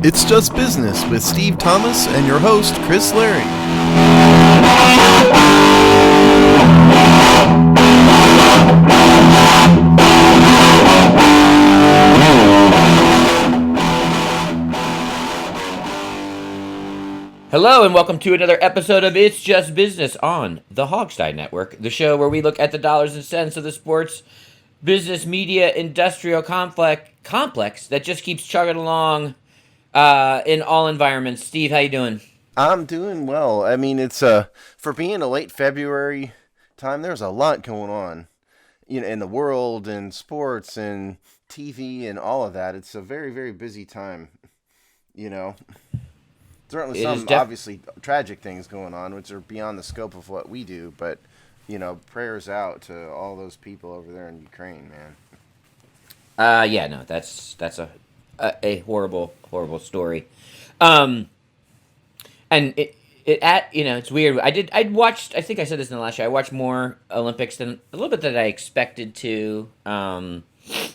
It's Just Business with Steve Thomas and your host, Chris Larry. Hello and welcome to another episode of It's Just Business on the Hogstein Network, the show where we look at the dollars and cents of the sports, business, media, industrial complex that just keeps chugging along in all environments. Steve, how you doing? I'm doing well. I mean, it's for being a late February time, there's a lot going on, in the world and sports and TV and all of that. It's a very, very busy time, Certainly some obviously tragic things going on, which are beyond the scope of what we do, but, prayers out to all those people over there in Ukraine, man. That's a horrible, horrible story. And it's weird. I'd watched, I think I said this in the last show, I watched more Olympics than a little bit that I expected to, or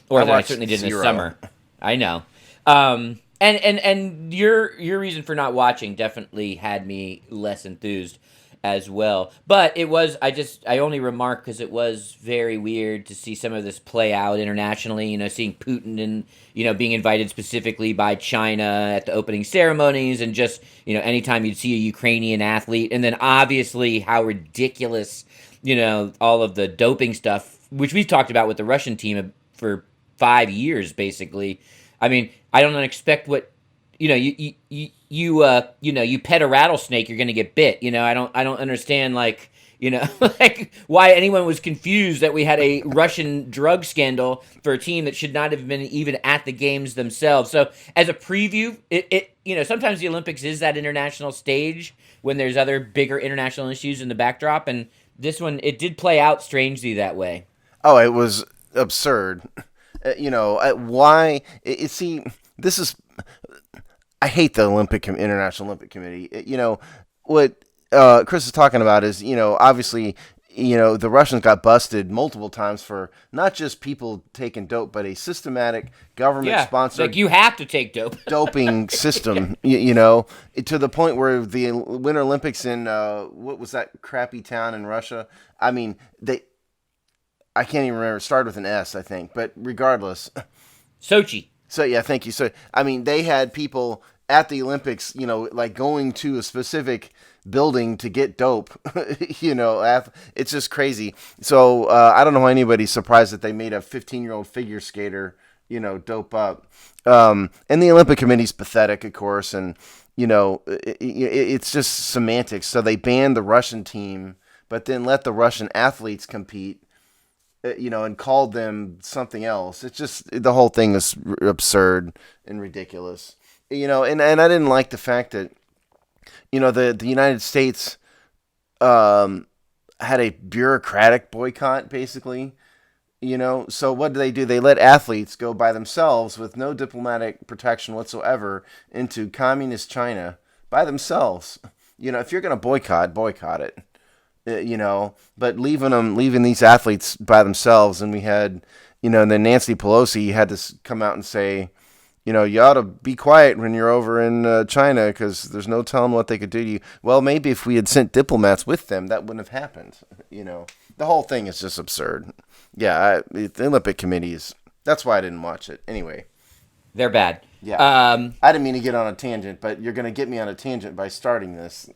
that I certainly did in the summer. I know. And your reason for not watching definitely had me less enthused as well. But it was, I only remark because it was very weird to see some of this play out internationally, seeing Putin and, being invited specifically by China at the opening ceremonies and just, anytime you'd see a Ukrainian athlete. And then obviously how ridiculous, all of the doping stuff, which we've talked about with the Russian team for 5 years, basically. I mean, I don't expect what, you pet a rattlesnake, you're going to get bit. I don't understand, like why anyone was confused that we had a Russian drug scandal for a team that should not have been even at the games themselves. So as a preview, it sometimes the Olympics is that international stage when there's other bigger international issues in the backdrop. And this one, it did play out strangely that way. Oh, it was absurd. Why? This is. I hate the International Olympic Committee. What Chris is talking about is, obviously, the Russians got busted multiple times for not just people taking dope, but a systematic government-sponsored, like you have to take dope, doping system. To the point where the Winter Olympics in what was that crappy town in Russia? I mean, I can't even remember. It started with an S, I think. But regardless. Sochi. So, yeah, thank you. So, I mean, they had people at the Olympics, like going to a specific building to get dope. It's just crazy. So, I don't know how anybody's surprised that they made a 15-year-old figure skater, dope up. And the Olympic Committee's pathetic, of course. And, it's just semantics. So, they banned the Russian team, but then let the Russian athletes compete. And called them something else. It's just, the whole thing is absurd and ridiculous. And I didn't like the fact that, the United States had a bureaucratic boycott, basically. So what do? They let athletes go by themselves with no diplomatic protection whatsoever into communist China by themselves. If you're going to boycott it. But leaving these athletes by themselves, and we had, and then Nancy Pelosi had to come out and say, you ought to be quiet when you're over in China because there's no telling what they could do to you. Well, maybe if we had sent diplomats with them, that wouldn't have happened. The whole thing is just absurd. Yeah, the Olympic committees. That's why I didn't watch it. Anyway, they're bad. Yeah, I didn't mean to get on a tangent, but you're going to get me on a tangent by starting this.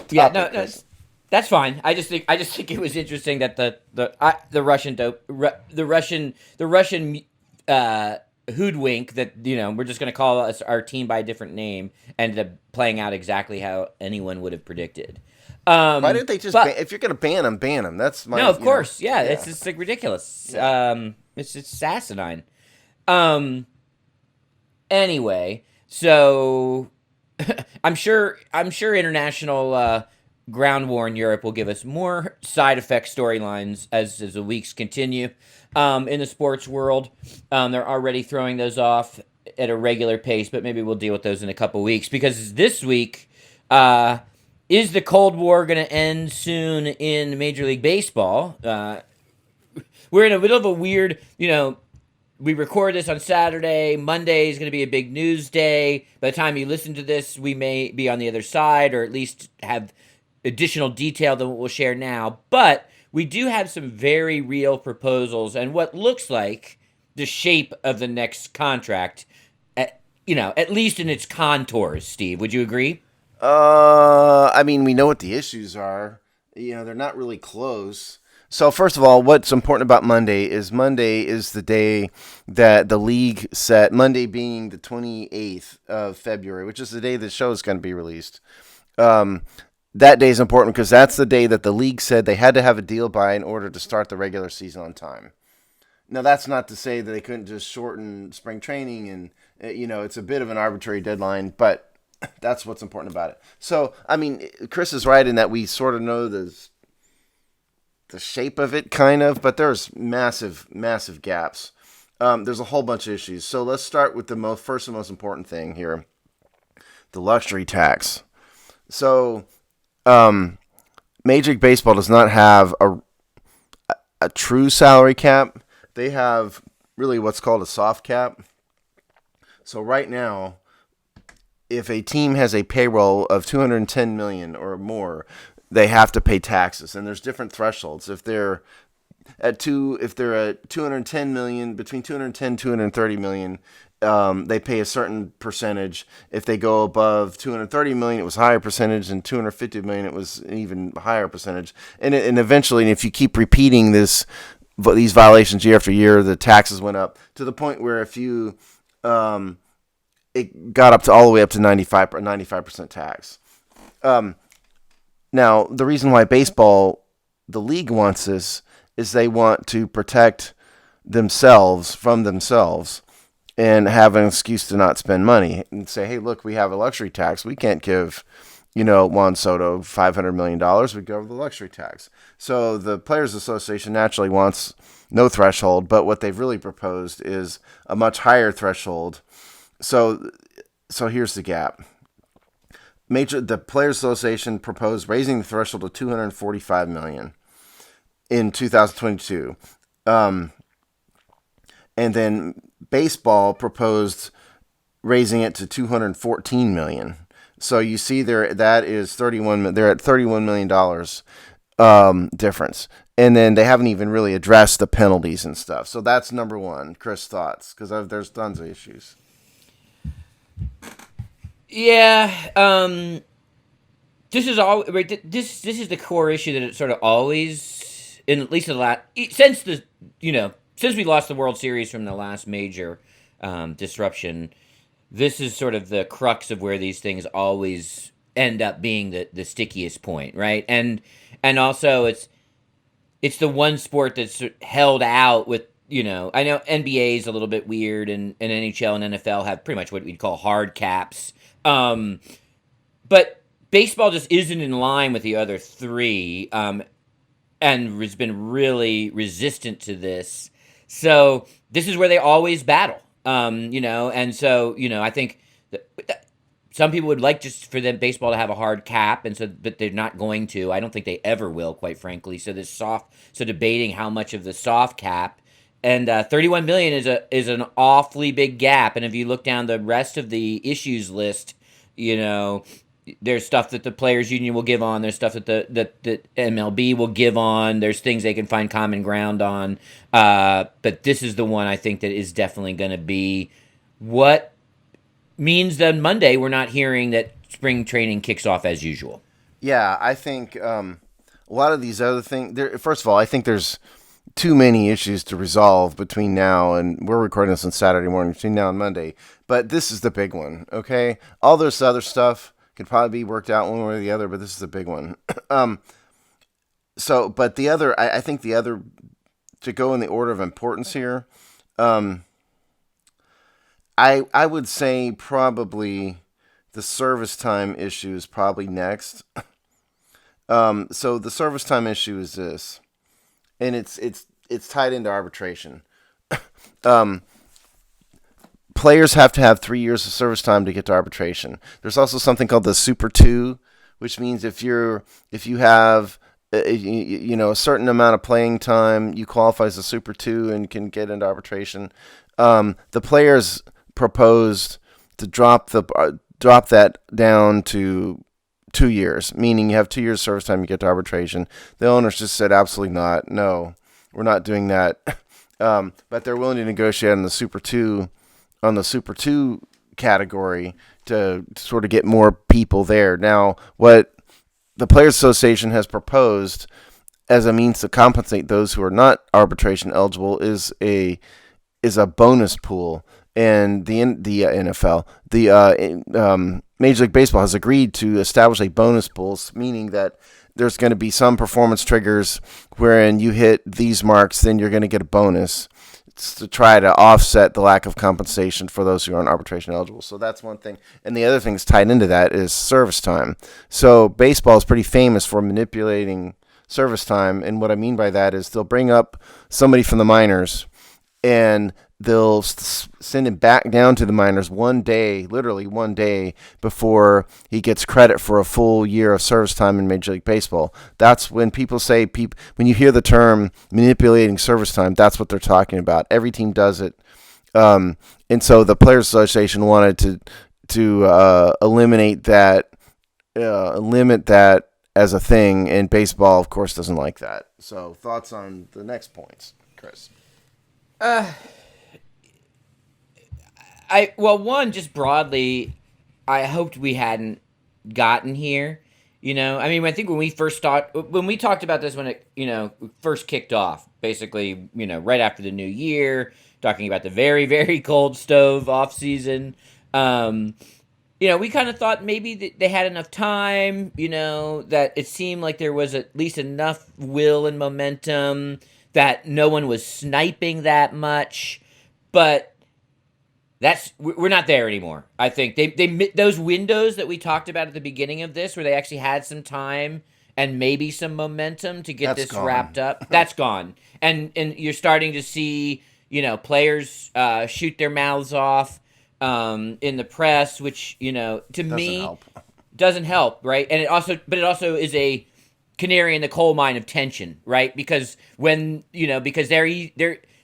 Yeah, no. That's fine. I just think it was interesting that the Russian hoodwink that we're just going to call us our team by a different name ended up playing out exactly how anyone would have predicted. Why didn't they just if you're going to ban them, ban them? That's my of course, yeah. It's just like ridiculous. Yeah. It's just asinine. Anyway, so I'm sure international. Ground war in Europe will give us more side effect storylines as the weeks continue in the sports world. They're already throwing those off at a regular pace, but maybe we'll deal with those in a couple weeks because this week is the Cold War going to end soon in Major League Baseball? We're in a bit of a weird, we record this on Saturday. Monday is going to be a big news day. By the time you listen to this, we may be on the other side, or at least have additional detail than what we'll share now. But we do have some very real proposals and what looks like the shape of the next contract, at least in its contours. Steve, would you agree? I mean, we know what the issues are. They're not really close. So first of all, what's important about Monday is the day that the league set, Monday being the 28th of February, which is the day the show is going to be released. That day is important because that's the day that the league said they had to have a deal by in order to start the regular season on time. Now, that's not to say that they couldn't just shorten spring training and, it's a bit of an arbitrary deadline, but that's what's important about it. So, I mean, Chris is right in that we sort of know the shape of it, kind of, but there's massive, massive gaps. There's a whole bunch of issues. So let's start with the first and most important thing here, the luxury tax. So, Major League Baseball does not have a true salary cap. They have really what's called a soft cap. So right now, if a team has a payroll of $210 million or more, they have to pay taxes, and there's different thresholds. If they're at 210 million, between 210 and 230 million, they pay a certain percentage. If they go above 230 million, it was a higher percentage, and 250 million, it was an even higher percentage. And eventually, if you keep repeating these violations year after year, the taxes went up to the point where if you it got up to all the way up to 95% tax. Now, the reason why the league wants this is they want to protect themselves from themselves and have an excuse to not spend money and say, hey, look, we have a luxury tax. We can't give, Juan Soto $500 million. We go over the luxury tax. So the Players Association naturally wants no threshold, but what they've really proposed is a much higher threshold. So here's the gap. The Players Association proposed raising the threshold to $245 million in 2022, and then baseball proposed raising it to $214 million. So you see there that is 31. They're at $31 million difference, and then they haven't even really addressed the penalties and stuff. So that's number one. Chris, thoughts? Because there's tons of issues. Yeah, this is all right. This is the core issue that it sort of always, in at least the last since we lost the World Series from the last major disruption. This is sort of the crux of where these things always end up being the stickiest point, right? And also it's the one sport that's held out with. I know NBA is a little bit weird, and NHL and NFL have pretty much what we'd call hard caps. But baseball just isn't in line with the other three, and has been really resistant to this. So this is where they always battle, and so, I think that some people would like just for them baseball to have a hard cap, but they're not going to. I don't think they ever will, quite frankly. So debating how much of the soft cap. And $31 million is an awfully big gap. And if you look down the rest of the issues list, there's stuff that the players' union will give on. There's stuff that the MLB will give on. There's things they can find common ground on. But this is the one I think that is definitely going to be what means that Monday we're not hearing that spring training kicks off as usual. Yeah, I think a lot of these other things. First of all, I think there's too many issues to resolve between now and we're recording this on Saturday morning, between now and Monday. But this is the big one, okay? All this other stuff could probably be worked out one way or the other, but this is the big one. But the other, I think the other, to go in the order of importance here, I would say probably the service time issue is probably next. So the service time issue is this. And it's tied into arbitration. Players have to have 3 years of service time to get to arbitration. There's also something called the Super 2, which means if you have a certain amount of playing time, you qualify as a Super 2 and can get into arbitration. The players proposed to drop that down to 2 years, meaning you have 2 years service time, you get to arbitration. The owners just said absolutely not. No, we're not doing that. But they're willing to negotiate on the Super Two category to sort of get more people there. Now, what the Players Association has proposed as a means to compensate those who are not arbitration eligible is a bonus pool. And the NFL, Major League Baseball has agreed to establish a bonus pool, meaning that there's going to be some performance triggers wherein you hit these marks, then you're going to get a bonus. It's to try to offset the lack of compensation for those who aren't arbitration eligible. So that's one thing. And the other thing that's tied into that is service time. So baseball is pretty famous for manipulating service time. And what I mean by that is they'll bring up somebody from the minors and they'll send him back down to the minors literally one day before he gets credit for a full year of service time in Major League Baseball. That's when people say, when you hear the term manipulating service time, that's what they're talking about. Every team does it. And so the Players Association wanted to eliminate that, limit that as a thing, and baseball, of course, doesn't like that. So thoughts on the next points, Chris? One, just broadly, I hoped we hadn't gotten here. I think when we talked about this when it, first kicked off, basically, right after the new year, talking about the very, very cold stove off season, we kind of thought maybe they had enough time, that it seemed like there was at least enough will and momentum that no one was sniping that much, but we're not there anymore. I think they those windows that we talked about at the beginning of this, where they actually had some time and maybe some momentum to get this wrapped up, that's gone. And you're starting to see players shoot their mouths off in the press, which doesn't help, right? And it also is a canary in the coal mine of tension, right? Because because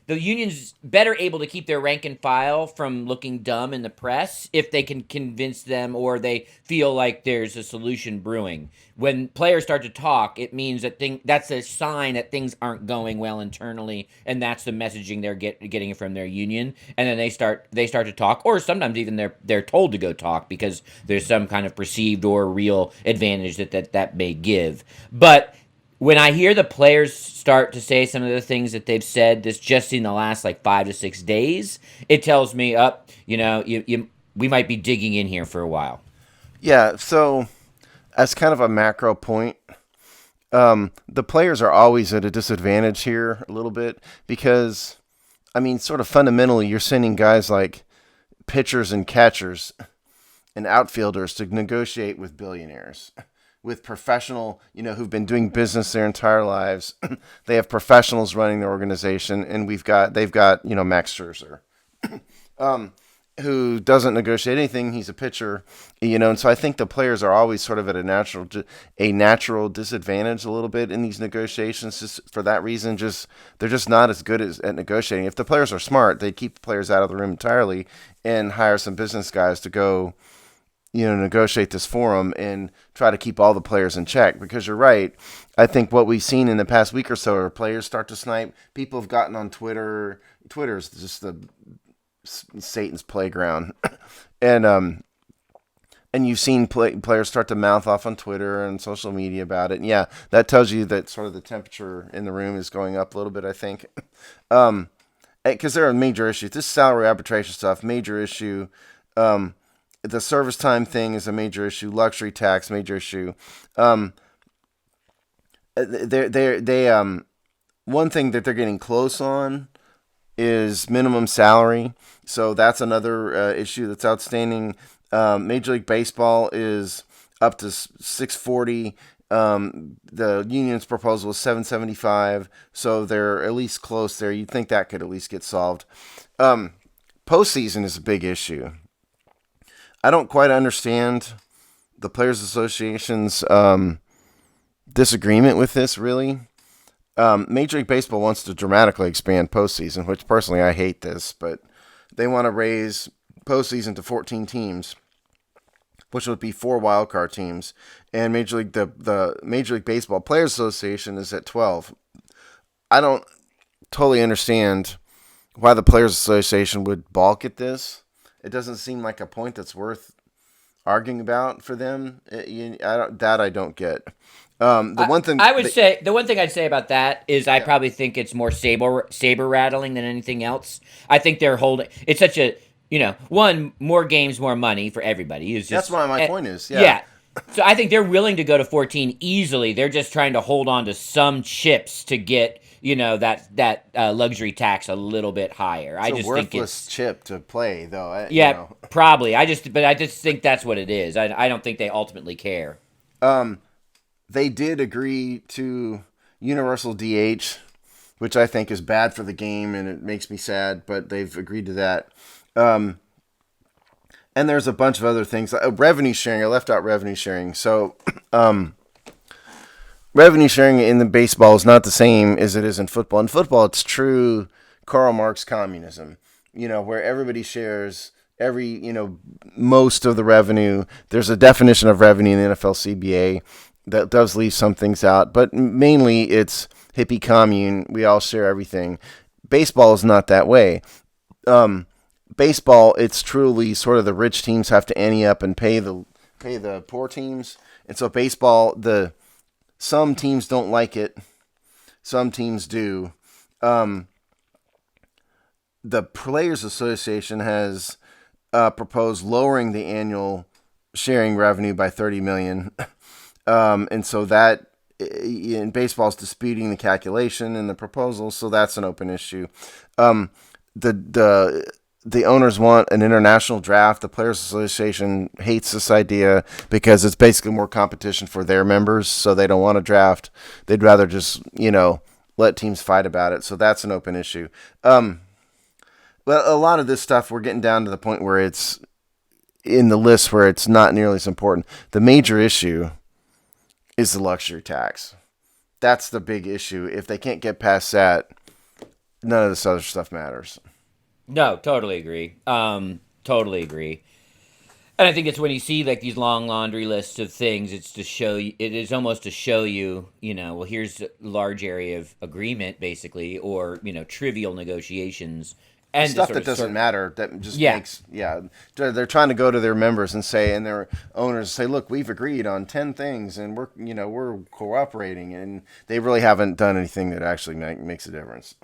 the union's better able to keep their rank and file from looking dumb in the press if they can convince them or they feel like there's a solution brewing. When players start to talk, it means that's a sign that things aren't going well internally, and that's the messaging they're getting from their union. And then they start to talk, or sometimes even they're told to go talk because there's some kind of perceived or real advantage that may give. But when I hear the players start to say some of the things that they've said just in the last 5 to 6 days, it tells me we might be digging in here for a while. Yeah, so as kind of a macro point, the players are always at a disadvantage here a little bit because, sort of fundamentally, you're sending guys like pitchers and catchers and outfielders to negotiate with billionaires. With professional, who've been doing business their entire lives. They have professionals running their organization, and they've got Max Scherzer, who doesn't negotiate anything. He's a pitcher, and so I think the players are always sort of at a natural disadvantage a little bit in these negotiations. Just for that reason, they're just not as good at negotiating. If the players are smart, they keep the players out of the room entirely and hire some business guys to go negotiate this for them and try to keep all the players in check. Because you're right. I think what we've seen in the past week or so are players start to snipe. People have gotten on Twitter. Twitter is just Satan's playground. And you've seen players start to mouth off on Twitter and social media about it. And yeah, that tells you that sort of the temperature in the room is going up a little bit, I think. Because there are major issues. This salary arbitration stuff, major issue. The service time thing is a major issue. Luxury tax, major issue. One thing that they're getting close on is minimum salary. So that's another issue that's outstanding. Major League Baseball is up to $640. The union's proposal was $775. So they're at least close there. You'd think that could at least get solved. Postseason is a big issue. I don't quite understand the Players Association's disagreement with this, really. Major League Baseball wants to dramatically expand postseason, which personally I hate this, but they want to raise postseason to 14 teams, which would be 4 wildcard teams, and the Major League Baseball Players Association is at 12. I don't totally understand why the Players Association would balk at this. It doesn't seem like a point that's worth arguing about for them. I don't get. The one thing I would say the one thing I'd say about that is I yeah. probably think it's more saber rattling than anything else. I think they're holding. It's such a one, more games, more money for everybody. Is just That's what my point is. yeah. So I think they're willing to go to 14 easily. They're just trying to hold on to some chips to get that luxury tax a little bit higher. It's I just a think worthless chip to play, though. probably. I just think that's what it is. I don't think they ultimately care. They did agree to universal DH, which I think is bad for the game, and it makes me sad, but they've agreed to that. And there's a bunch of other things. Revenue sharing, I left out revenue sharing. So revenue sharing in the baseball is not the same as it is in football. In football, it's true Karl Marx communism, where everybody shares most of the revenue. There's a definition of revenue in the NFL-CBA that does leave some things out, but mainly it's hippie commune. We all share everything. Baseball is not that way. Baseball, it's truly sort of the rich teams have to ante up and pay the poor teams, and so baseball, some teams don't like it, some teams do. The Players Association has proposed lowering the annual sharing revenue by $30 million. And so that in baseball is disputing the calculation and the proposal, so that's an open issue. The owners want an international draft. The Players Association hates this idea because it's basically more competition for their members, so they don't want to draft. They'd rather just let teams fight about it. So that's an open issue. But a lot of this stuff, we're getting down to the point where it's in the list where it's not nearly as important. The major issue is the luxury tax. That's the big issue. If they can't get past that, none of this other stuff matters. No, totally agree. Totally agree. And I think it's when you see like these long laundry lists of things, it's to show you. It is almost to show you, well, here's a large area of agreement, basically, or trivial negotiations. And Stuff that doesn't matter, that just makes, they're trying to go to their members and say, and their owners say, look, we've agreed on 10 things and we're cooperating, and they really haven't done anything that actually makes a difference.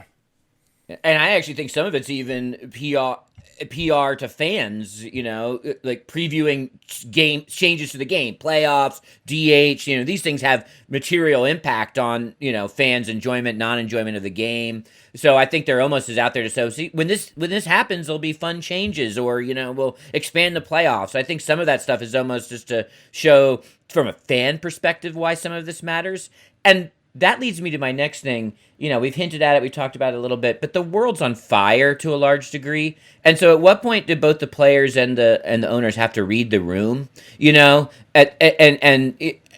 And I actually think some of it's even PR to fans, like previewing game changes to the game, playoffs, DH, these things have material impact on, fans' enjoyment, non-enjoyment of the game. So I think they're almost as out there to say, see, when this happens, there'll be fun changes, or, we'll expand the playoffs. I think some of that stuff is almost just to show from a fan perspective why some of this matters. And that leads me to my next thing. We've hinted at it, we talked about it a little bit, but the world's on fire to a large degree. And so at what point did both the players and the owners have to read the room?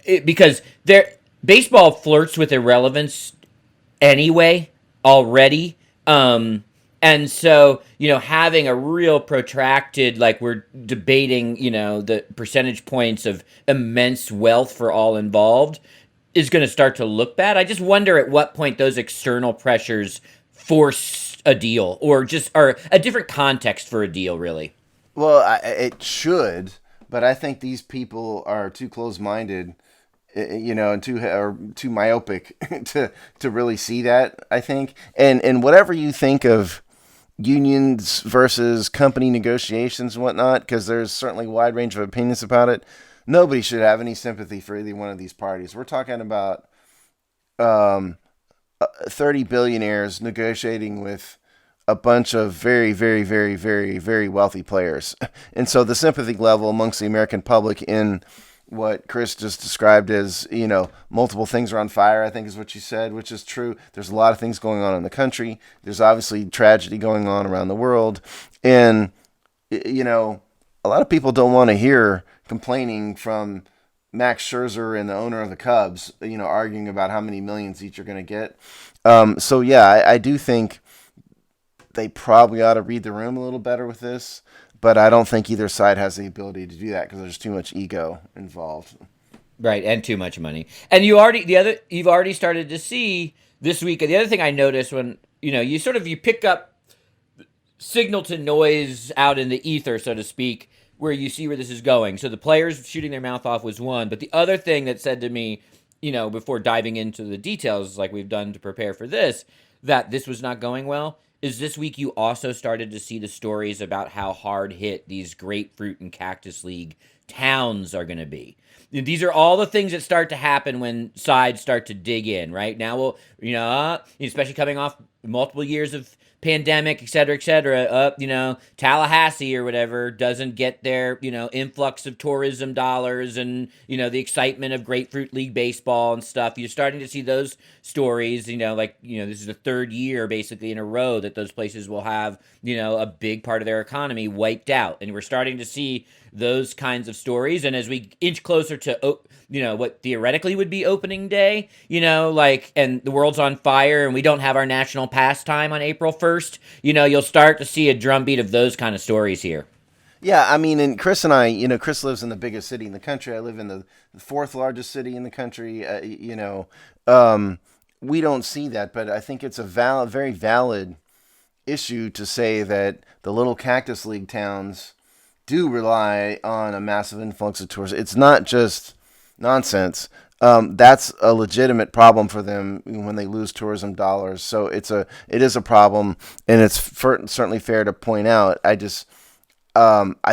Because baseball flirts with irrelevance anyway already. And so, having a real protracted, like we're debating, the percentage points of immense wealth for all involved is going to start to look bad. I just wonder at what point those external pressures force a deal or a different context for a deal, really. Well, it should, but I think these people are too close-minded, and too myopic to really see that, I think. And whatever you think of unions versus company negotiations and whatnot, because there's certainly a wide range of opinions about it, nobody should have any sympathy for either one of these parties. We're talking about 30 billionaires negotiating with a bunch of very, very, very, very, very wealthy players. And so the sympathy level amongst the American public in what Chris just described as, multiple things are on fire, I think is what you said, which is true. There's a lot of things going on in the country. There's obviously tragedy going on around the world. And, a lot of people don't want to hear complaining from Max Scherzer and the owner of the Cubs, arguing about how many millions each are going to get. I do think they probably ought to read the room a little better with this. But I don't think either side has the ability to do that because there's too much ego involved. Right, and too much money. And you've already started to see this week. The other thing I noticed when you pick up signal to noise out in the ether, so to speak, where you see where this is going. So the players shooting their mouth off was one, but the other thing that said to me, before diving into the details like we've done to prepare for this, that this was not going well, is this week you also started to see the stories about how hard hit these grapefruit and cactus league towns are going to be. These are all the things that start to happen when sides start to dig in, right? Now especially coming off multiple years of pandemic, et cetera, Tallahassee or whatever doesn't get their, influx of tourism dollars and, the excitement of Grapefruit League baseball and stuff. You're starting to see those stories, this is the third year basically in a row that those places will have, a big part of their economy wiped out. And we're starting to see those kinds of stories. And as we inch closer to, what theoretically would be opening day, and the world's on fire and we don't have our national pastime on April 1st, you'll start to see a drumbeat of those kind of stories here. Yeah, I mean, and Chris and I, Chris lives in the biggest city in the country. I live in the fourth largest city in the country. We don't see that, but I think it's a very valid issue to say that the little Cactus League towns do rely on a massive influx of tourists. It's not just nonsense. That's a legitimate problem for them when they lose tourism dollars. So it is a problem, and it's certainly fair to point out. I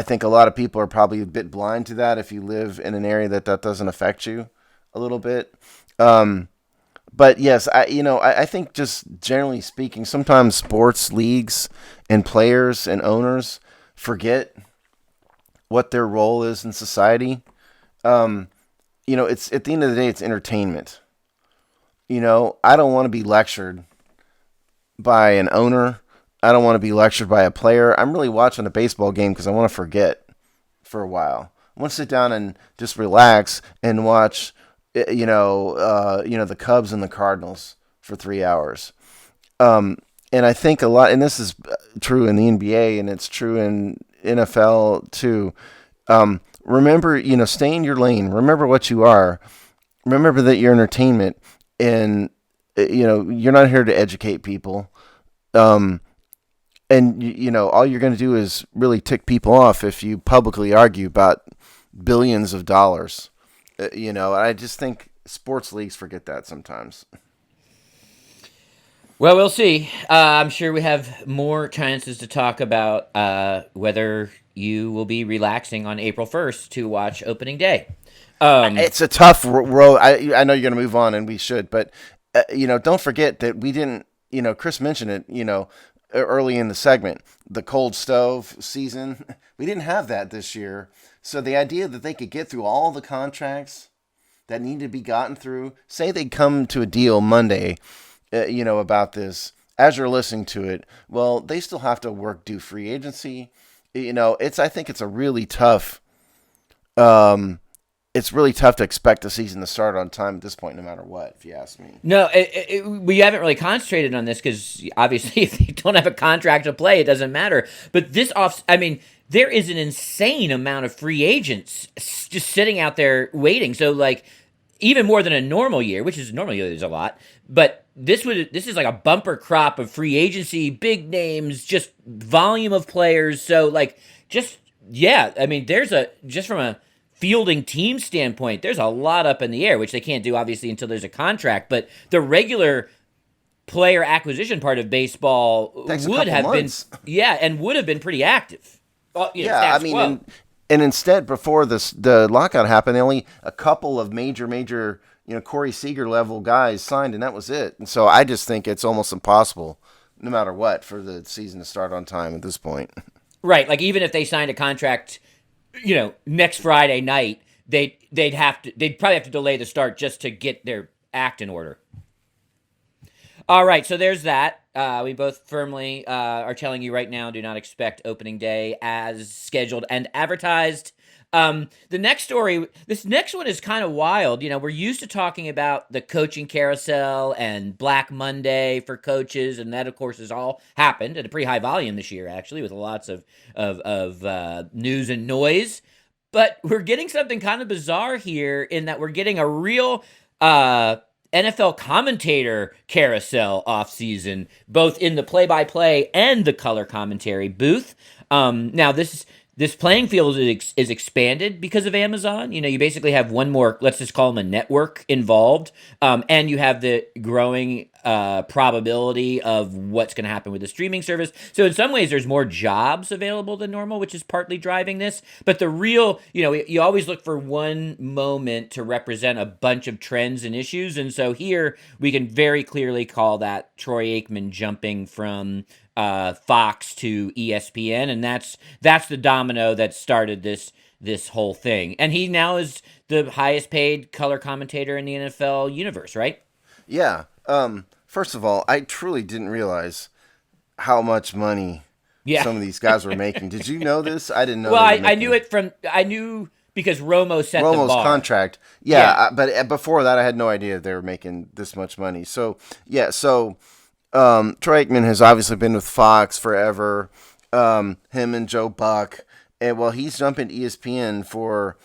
think a lot of people are probably a bit blind to that if you live in an area that doesn't affect you a little bit. But yes, I think just generally speaking, sometimes sports leagues and players and owners forget what their role is in society. It's at the end of the day, it's entertainment. I don't want to be lectured by an owner. I don't want to be lectured by a player. I'm really watching a baseball game because I want to forget for a while. I want to sit down and just relax and watch, the Cubs and the Cardinals for 3 hours. And I think a lot, and this is true in the NBA and it's true in NFL too. Remember, stay in your lane. Remember what you are. Remember that you're entertainment, and you're not here to educate people. And all you're going to do is really tick people off if you publicly argue about billions of dollars. I just think sports leagues forget that sometimes. Well, we'll see. I'm sure we have more chances to talk about whether you will be relaxing on April 1st to watch opening day. It's a tough road. I know you're going to move on, and we should, but don't forget that we didn't. Chris mentioned it. Early in the segment, the cold stove season. We didn't have that this year. So the idea that they could get through all the contracts that need to be gotten through, say they come to a deal Monday, about this, as you're listening to it, well, they still have to do free agency. I think it's a really tough, it's really tough to expect the season to start on time at this point, no matter what, if you ask me. No, we haven't really concentrated on this because obviously if they don't have a contract to play, it doesn't matter. But there is an insane amount of free agents just sitting out there waiting. So even more than a normal year, which is normal year is a lot, but this is like a bumper crop of free agency, big names, just volume of players. So just from a fielding team standpoint, there's a lot up in the air, which they can't do obviously until there's a contract. But the regular player acquisition part of baseball would have been pretty active. And instead, before the lockout happened, only a couple of major, Corey Seager level guys signed, and that was it. And so I just think it's almost impossible, no matter what, for the season to start on time at this point. Right, even if they signed a contract, next Friday night, they'd probably have to delay the start just to get their act in order. All right, so there's that. We both firmly are telling you right now, do not expect opening day as scheduled and advertised. The next story, this next one is kind of wild. We're used to talking about the coaching carousel and Black Monday for coaches, and that, of course, has all happened at a pretty high volume this year, actually, with lots of news and noise. But we're getting something kind of bizarre here in that we're getting a real NFL commentator carousel off season, both in the play-by-play and the color commentary booth. Now, this playing field is expanded because of Amazon. You basically have one more, let's just call them a network involved, and you have the growing probability of what's going to happen with the streaming service. So in some ways, there's more jobs available than normal, which is partly driving this. But the real, you always look for one moment to represent a bunch of trends and issues. And so here we can very clearly call that Troy Aikman jumping from Fox to ESPN, and that's the domino that started this whole thing. And he now is the highest paid color commentator in the NFL universe, right? Yeah. First of all, I truly didn't realize how much money some of these guys were making. Did you know this? I didn't know. Well, I knew because Romo's the bar. Contract. Yeah. But before that, I had no idea they were making this much money. So yeah. So Troy Aikman has obviously been with Fox forever. Him and Joe Buck, and he's jumping to ESPN for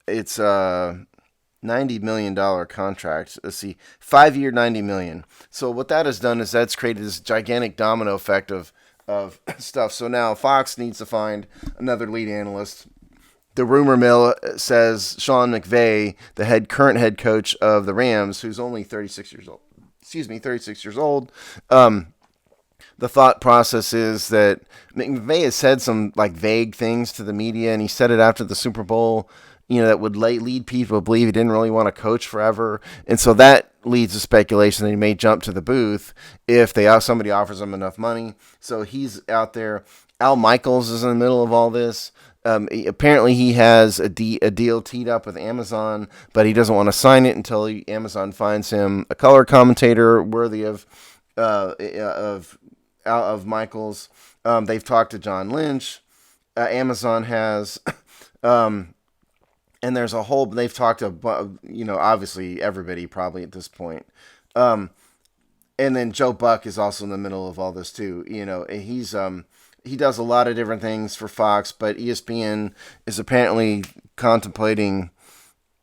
its $90 million contract. Let's see, 5-year, $90 million. So what that has done is that's created this gigantic domino effect of stuff. So now Fox needs to find another lead analyst. The rumor mill says Sean McVay, the current head coach of the Rams, who's only 36 years old. 36 years old. The thought process is that McVay has said some vague things to the media, and he said it after the Super Bowl, that would lead people to believe he didn't really want to coach forever. And so that leads to speculation that he may jump to the booth if somebody offers him enough money. So he's out there. Al Michaels is in the middle of all this. Apparently he has a deal teed up with Amazon, but he doesn't want to sign it until Amazon finds him a color commentator worthy of Michaels. They've talked to John Lynch. Amazon has, and there's a whole. They've talked to obviously everybody probably at this point. And then Joe Buck is also in the middle of all this too. He's he does a lot of different things for Fox, but ESPN is apparently contemplating,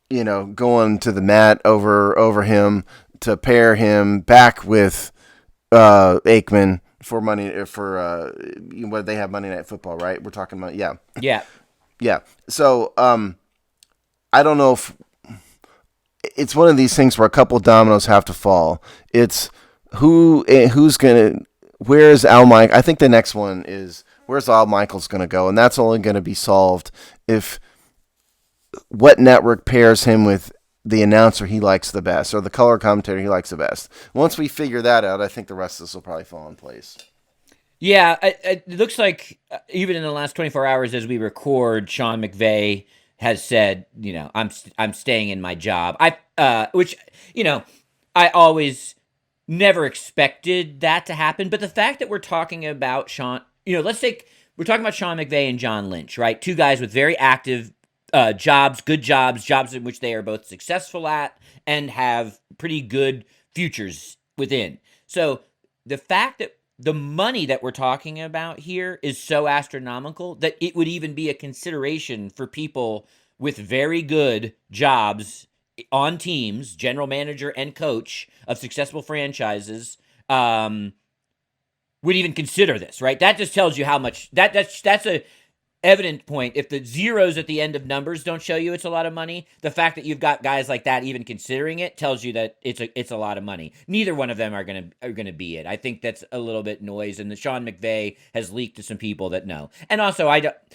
going to the mat over him to pair him back with Aikman for money for what they have Monday Night Football, right? We're talking about yeah. So I don't know if it's one of these things where a couple dominoes have to fall. It's who's gonna. Where's Al Mike? I think the next one is where's Al Michaels going to go, and that's only going to be solved if what network pairs him with the announcer he likes the best or the color commentator he likes the best. Once we figure that out, I think the rest of this will probably fall in place. Yeah, it looks like even in the last 24 hours as we record, Sean McVay has said, I'm staying in my job. Which I always never expected that to happen, but the fact that we're talking about Sean, we're talking about Sean McVay and John Lynch, right? Two guys with very active jobs, good jobs in which they are both successful at and have pretty good futures within. So the fact that the money that we're talking about here is so astronomical that it would even be a consideration for people with very good jobs on teams, general manager and coach of successful franchises, would even consider this, right? That just tells you how much that's a evident point. If the zeros at the end of numbers don't show you it's a lot of money, the fact that you've got guys like that even considering it tells you that it's a lot of money. Neither one of them are gonna be it. I think that's a little bit noise, and the Sean McVay has leaked to some people that know. And also,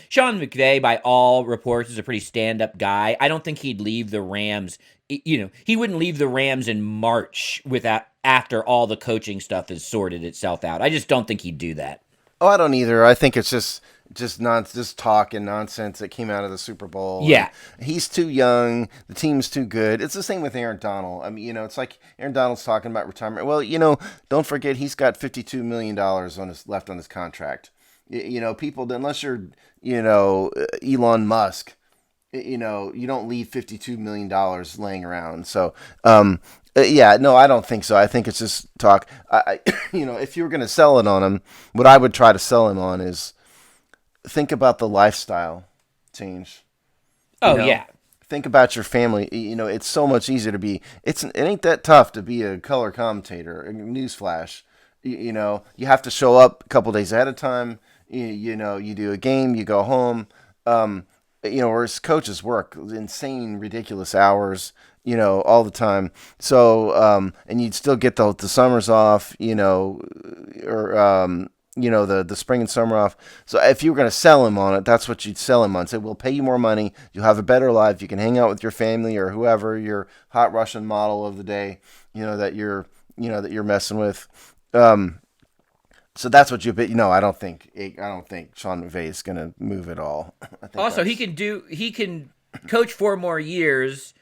Sean McVay, by all reports, is a pretty stand-up guy. I don't think he'd leave the Rams. He wouldn't leave the Rams in March after all the coaching stuff has sorted itself out. I just don't think he'd do that. Oh, I don't either. I think it's just talk and nonsense that came out of the Super Bowl. Yeah. And he's too young. The team's too good. It's the same with Aaron Donald. I mean, it's like Aaron Donald's talking about retirement. Well, don't forget he's got $52 million left on his contract. People, unless you're, Elon Musk, You don't leave $52 million laying around. So, yeah, no, I don't think so. I think it's just talk. If you were going to sell it on him, what I would try to sell him on is think about the lifestyle change. You Oh know, yeah. think about your family. It's so much easier to be. It ain't that tough to be a color commentator. Newsflash. You have to show up a couple days ahead of time. You do a game, you go home. Whereas coaches work insane, ridiculous hours. All the time. So, and you'd still get the summers off. Or the spring and summer off. So if you were going to sell him on it, that's what you'd sell him on. Say, we'll pay you more money. You'll have a better life. You can hang out with your family or whoever your hot Russian model of the day, that you're messing with. So that's what you. But I don't think Sean McVay is going to move at all. I think Also, he can coach 4 more years,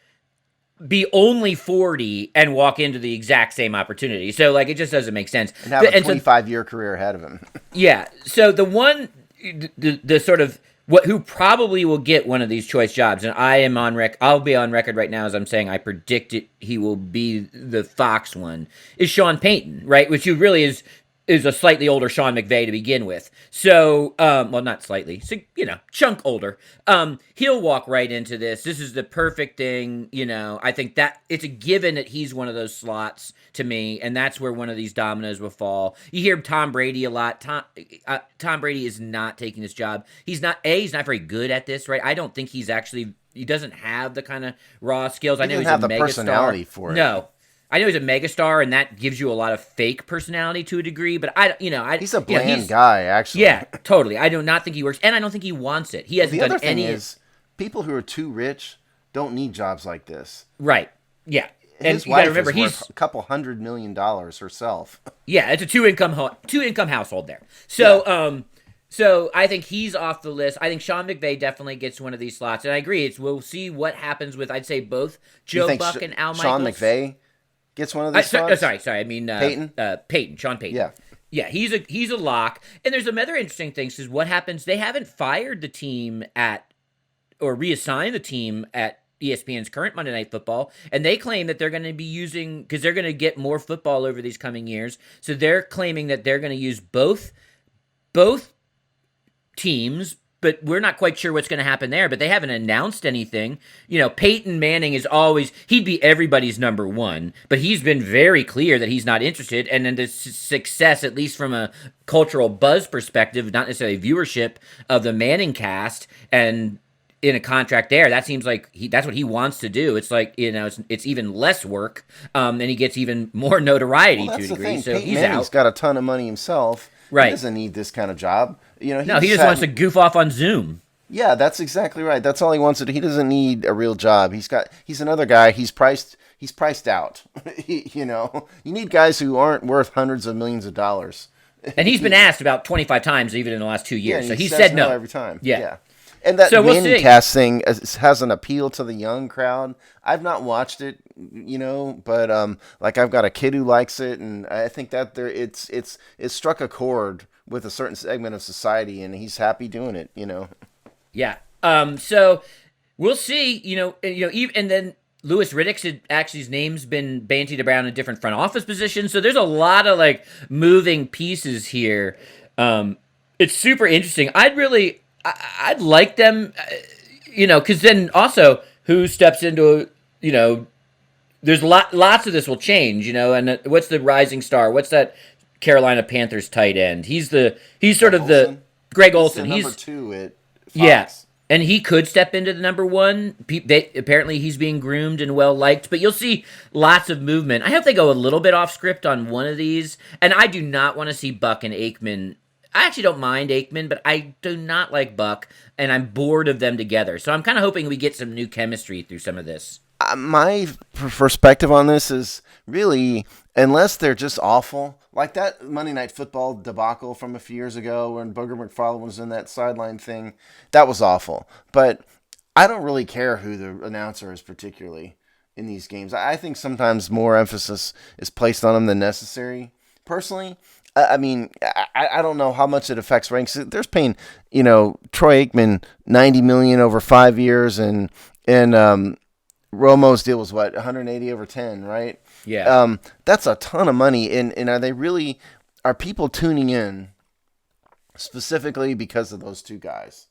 be only 40, and walk into the exact same opportunity. So, like, it just doesn't make sense. And have a 25-year career ahead of him. Yeah. So the sort of who probably will get one of these choice jobs, and I'll be on record right now as I'm saying I predict he will be the Fox one, is Sean Payton, right? Which really is a slightly older Sean McVay to begin with. So, well, not slightly, so, chunk older. He'll walk right into this. This is the perfect thing. I think that it's a given that he's one of those slots to me, and that's where one of these dominoes will fall. You hear Tom Brady a lot. Tom Brady is not taking this job. He's not very good at this, right? I don't think he doesn't have the kind of raw skills. I know he's have a the megastar. Personality for it. No. I know he's a megastar, and that gives you a lot of fake personality to a degree. But he's a bland guy, actually. Yeah, totally. I do not think he works, and I don't think he wants it. He hasn't done any. The other thing is, people who are too rich don't need jobs like this. Right. Yeah. His wife is worth a couple $100 million herself. Yeah, it's a two income household there. So so I think he's off the list. I think Sean McVay definitely gets one of these slots, and I agree. We'll see what happens with I'd say both Joe Buck and Al Michaels. Sean McVay gets one of these slots? Sorry. I mean Payton. Sean Payton. Yeah. Yeah, he's a lock. And there's some other interesting things is what happens. They haven't fired the team or reassigned the team at ESPN's current Monday Night Football, and they claim that they're going to be using, because they're going to get more football over these coming years, so they're claiming that they're going to use both teams, but we're not quite sure what's going to happen there, but they haven't announced anything. Peyton Manning he'd be everybody's number one, but he's been very clear that he's not interested, and then the success, at least from a cultural buzz perspective, not necessarily viewership of the Manning cast, and in a contract there, that seems like that's what he wants to do. It's like, it's even less work, and he gets even more notoriety to a degree. So Peyton Manning's got a ton of money himself. Right. He doesn't need this kind of job. He just wants to goof off on Zoom. Yeah, that's exactly right. That's all he wants to do. He doesn't need a real job. He's another guy. He's priced out. You need guys who aren't worth hundreds of millions of dollars. And he's been asked about 25 times even in the last 2 years. Yeah, so he said no every time. Yeah. And that Manning cast thing has an appeal to the young crowd. I've not watched it, but I've got a kid who likes it, and I think that it's struck a chord with a certain segment of society, and he's happy doing it. Yeah. So we'll see. And then Louis Riddick's his name's been bantied around in different front office positions. So there's a lot of moving pieces here. It's super interesting. I'd like them, because then also who steps into, there's lots of this will change, and what's the rising star? What's that Carolina Panthers tight end? He's sort of the Greg Olsen. He's number 2 at Fox. Yeah, and he could step into the number 1. Apparently he's being groomed and well liked, but you'll see lots of movement. I hope they go a little bit off script on one of these, and I do not want to see Buck and Aikman. I actually don't mind Aikman, but I do not like Buck, and I'm bored of them together. So I'm kind of hoping we get some new chemistry through some of this. My perspective on this is really, unless they're just awful, like that Monday Night Football debacle from a few years ago when Booger McFarland was in that sideline thing, that was awful. But I don't really care who the announcer is particularly in these games. I think sometimes more emphasis is placed on them than necessary. Personally, I mean, I don't know how much it affects ranks. There's paying, Troy Aikman $90 million over 5 years, and Romo's deal was what, 180 over 10, right? Yeah. That's a ton of money. And are people tuning in specifically because of those two guys?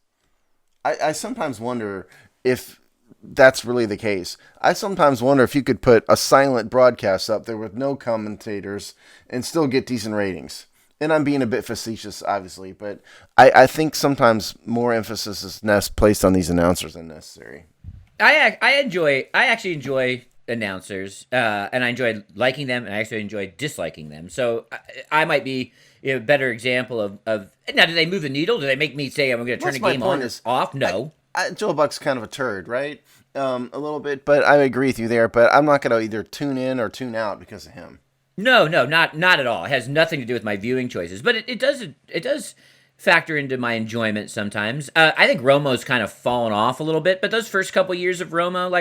I sometimes wonder if that's really the case. I sometimes wonder if you could put a silent broadcast up there with no commentators and still get decent ratings. And I'm being a bit facetious, obviously, but I think sometimes more emphasis is placed on these announcers than necessary. I actually enjoy announcers, and I enjoy liking them, and I actually enjoy disliking them. So I might be a better example of now. Do they move the needle? Do they make me say I'm going to turn a game on or off? No. Joe Buck's kind of a turd, right? A little bit, but I agree with you there. But I'm not going to either tune in or tune out because of him. No, not at all. It has nothing to do with my viewing choices, but it does factor into my enjoyment sometimes. I think Romo's kind of fallen off a little bit, but those first couple years of Romo,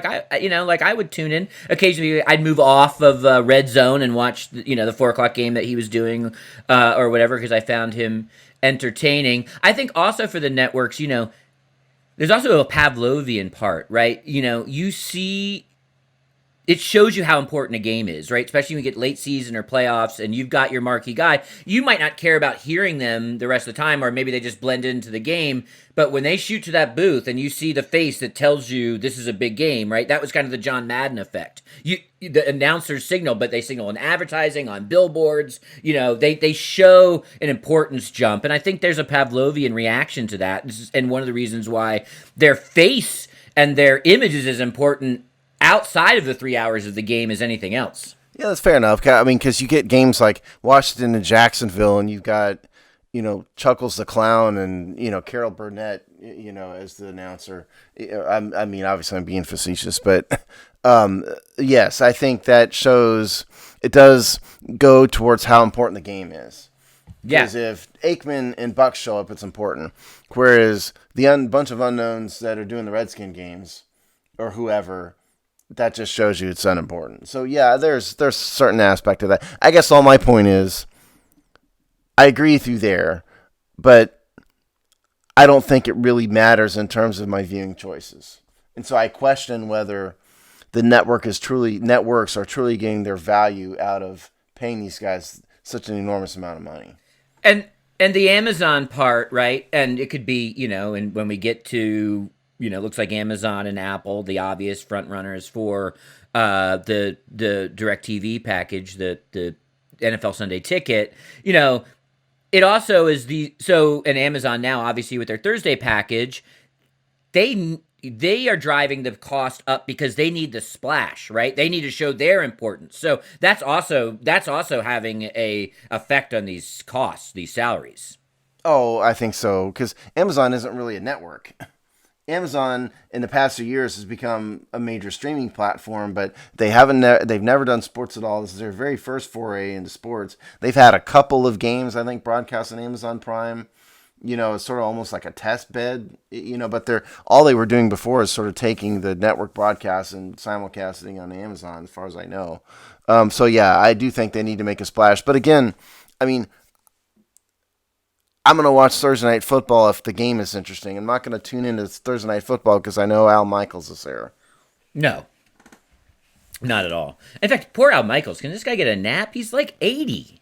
I would tune in occasionally. I'd move off of Red Zone and watch the 4 o'clock game that he was doing or whatever because I found him entertaining. I think also for the networks, there's also a Pavlovian part, right? You see. It shows you how important a game is, right? Especially when you get late season or playoffs and you've got your marquee guy. You might not care about hearing them the rest of the time, or maybe they just blend into the game. But when they shoot to that booth and you see the face that tells you this is a big game, right? That was kind of the John Madden effect. The announcers signal, but they signal in advertising, on billboards. They show an importance jump. And I think there's a Pavlovian reaction to that. And one of the reasons why their face and their image is as important outside of the 3 hours of the game as anything else. Yeah, that's fair enough. I mean, because you get games like Washington and Jacksonville, and you've got, Chuckles the Clown and, Carol Burnett, as the announcer. I mean, obviously I'm being facetious, but yes, I think that shows it does go towards how important the game is. Because if Aikman and Buck show up, it's important. Whereas the bunch of unknowns that are doing the Redskin games or whoever, that just shows you it's unimportant. So yeah, there's a certain aspect of that. I guess all my point is, I agree with you there, but I don't think it really matters in terms of my viewing choices. And so I question whether the networks are truly getting their value out of paying these guys such an enormous amount of money. And the Amazon part, right? And it could be, and when we get to looks like Amazon and Apple, the obvious front runners for the DirecTV package, the NFL Sunday Ticket. It also is and Amazon now, obviously with their Thursday package, they are driving the cost up because they need the splash, right? They need to show their importance. So that's also having a effect on these costs, these salaries. Oh, I think so, because Amazon isn't really a network. Amazon in the past few years has become a major streaming platform, but they've never done sports at all. This is their very first foray into sports. They've had a couple of games, I think, broadcast on Amazon Prime. It's sort of almost like a test bed, but all they were doing before is sort of taking the network broadcast and simulcasting on Amazon, as far as I know. So yeah, I do think they need to make a splash. But again, I mean, I'm going to watch Thursday Night Football if the game is interesting. I'm not going to tune into Thursday Night Football because I know Al Michaels is there. No. Not at all. In fact, poor Al Michaels. Can this guy get a nap? He's like 80.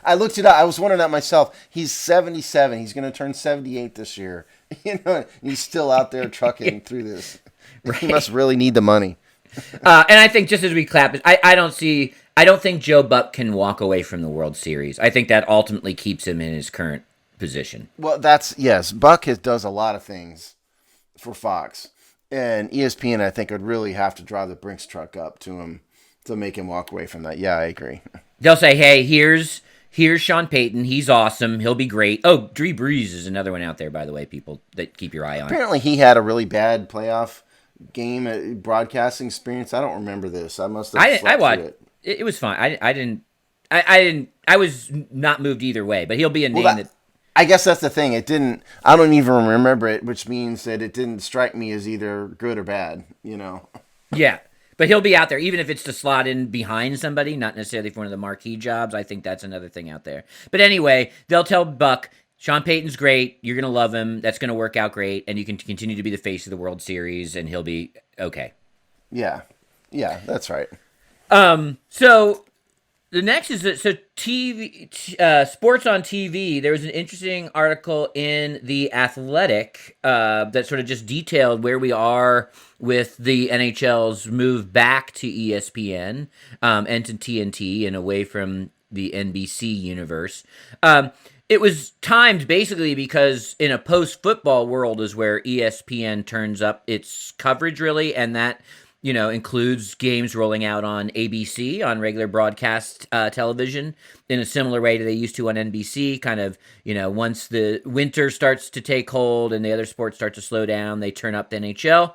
I looked it up. I was wondering that myself. He's 77. He's going to turn 78 this year. He's still out there trucking through this. Right. He must really need the money. And I think just as we clap, I don't think Joe Buck can walk away from the World Series. I think that ultimately keeps him in his current position. Well, yes. Buck does a lot of things for Fox, and ESPN I think would really have to drive the Brinks truck up to him to make him walk away from that. Yeah, I agree. They'll say, "Hey, here's Sean Payton. He's awesome. He'll be great." Oh, Drew Brees is another one out there, by the way. People that keep your eye on. Apparently, he had a really bad playoff game broadcasting experience. I don't remember this. I must have. I watched it. It was fine. I was not moved either way. But he'll be a name that. I guess that's the thing. I don't even remember it, which means that it didn't strike me as either good or bad, Yeah. But he'll be out there, even if it's to slot in behind somebody, not necessarily for one of the marquee jobs. I think that's another thing out there. But anyway, they'll tell Buck, Sean Payton's great. You're going to love him. That's going to work out great. And you can continue to be the face of the World Series, and he'll be okay. Yeah. Yeah, that's right. So the next is that, so TV, sports on TV. There was an interesting article in The Athletic that sort of just detailed where we are with the NHL's move back to ESPN and to TNT and away from the NBC universe. It was timed basically because in a post-football world is where ESPN turns up its coverage really, and that includes games rolling out on ABC, on regular broadcast television, in a similar way to they used to on NBC. Kind of, once the winter starts to take hold and the other sports start to slow down, they turn up the NHL.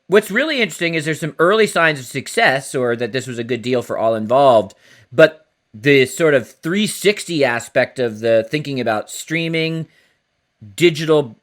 What's really interesting is there's some early signs of success, or that this was a good deal for all involved, but the sort of 360 aspect of the thinking about streaming, digital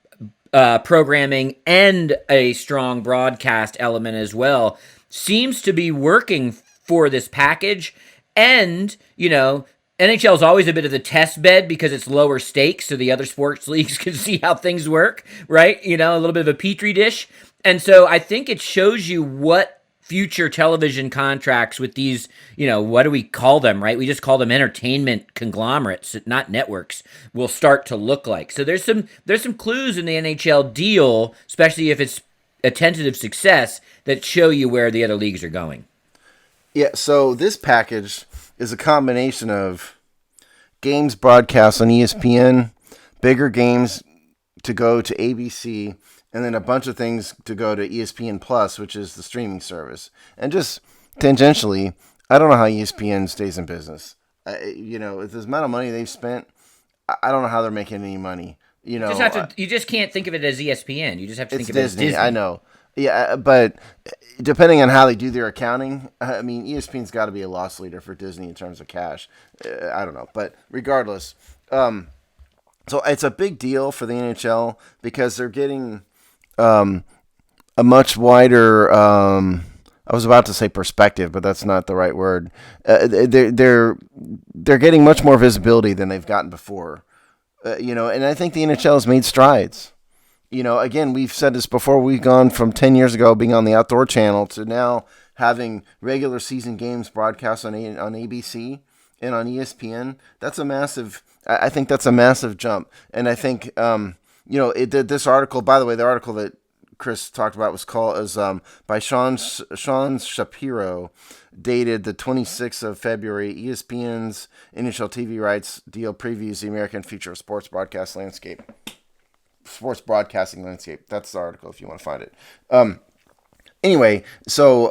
programming, and a strong broadcast element as well seems to be working for this package. And, NHL is always a bit of the test bed because it's lower stakes, so the other sports leagues can see how things work, right? A little bit of a petri dish. And so I think it shows you what future television contracts with these, what do we call them, right? We just call them entertainment conglomerates, not networks, will start to look like. So there's some clues in the NHL deal, especially if it's a tentative success, that show you where the other leagues are going. Yeah, so this package is a combination of games broadcast on ESPN, bigger games to go to ABC, and then a bunch of things to go to ESPN Plus, which is the streaming service. And just tangentially, I don't know how ESPN stays in business. With the amount of money they've spent, I don't know how they're making any money. You just can't think of it as ESPN. You just have to think of Disney, it as Disney. I know. Yeah, but depending on how they do their accounting, I mean, ESPN's got to be a loss leader for Disney in terms of cash. I don't know. But regardless, so it's a big deal for the NHL because they're getting a much wider, I was about to say perspective, but that's not the right word. They're getting much more visibility than they've gotten before. And I think the NHL has made strides. Again, we've said this before. We've gone from 10 years ago being on the Outdoor Channel to now having regular season games broadcast on ABC and on ESPN. I think that's a massive jump. And I think, this article, by the way, the article that Chris talked about was by Sean Shapiro, dated the 26th of February. ESPN's initial TV rights deal previews the American future of sports broadcasting landscape. That's the article if you want to find it. Anyway, so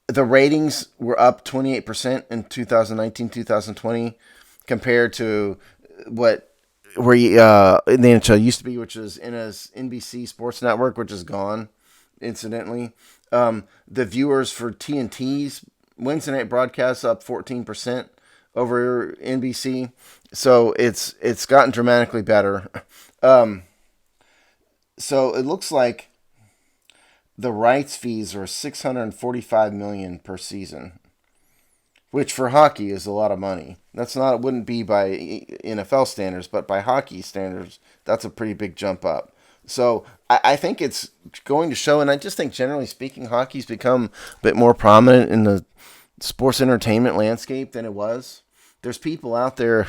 the ratings were up 28% in 2019-2020 compared to where in the NHL used to be, which is in a NBC Sports Network, which is gone, incidentally. The viewers for TNT's Wednesday night broadcasts up 14% over NBC. So it's gotten dramatically better. So it looks like the rights fees are $645 million per season, which for hockey is a lot of money. It wouldn't be by NFL standards, but by hockey standards, that's a pretty big jump up. So I think it's going to show, and I just think generally speaking, hockey's become a bit more prominent in the sports entertainment landscape than it was. There's people out there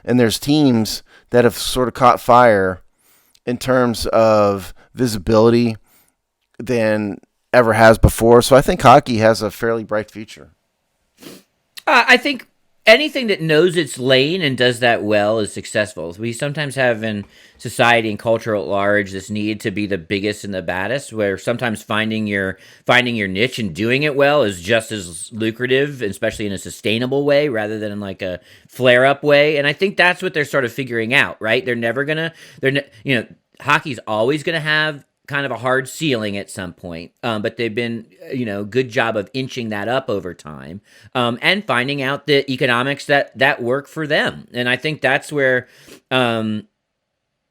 and there's teams that have sort of caught fire in terms of visibility than ever has before. So I think hockey has a fairly bright future. I think anything that knows its lane and does that well is successful. We sometimes have in society and culture at large this need to be the biggest and the baddest, where sometimes finding your niche and doing it well is just as lucrative, especially in a sustainable way rather than in like a flare-up way. And I think that's what they're sort of figuring out, right? Hockey's always gonna have kind of a hard ceiling at some point, but they've been, good job of inching that up over time, and finding out the economics that work for them. And I think that's where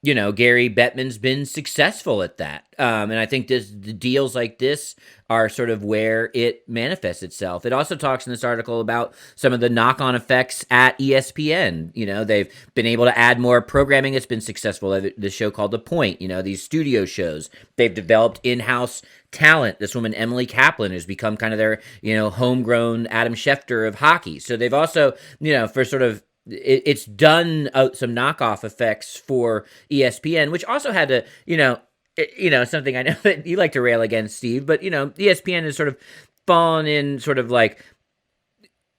Gary Bettman's been successful at that. And I think the deals like this are sort of where it manifests itself. It also talks in this article about some of the knock-on effects at ESPN. They've been able to add more programming. It's been successful. The show called The Point, these studio shows. They've developed in-house talent. This woman, Emily Kaplan, has become kind of their, homegrown Adam Schefter of hockey. So they've also, for sort of, it's done some knockoff effects for ESPN, which also had to, something I know that you like to rail against, Steve, but, ESPN has sort of fallen in sort of like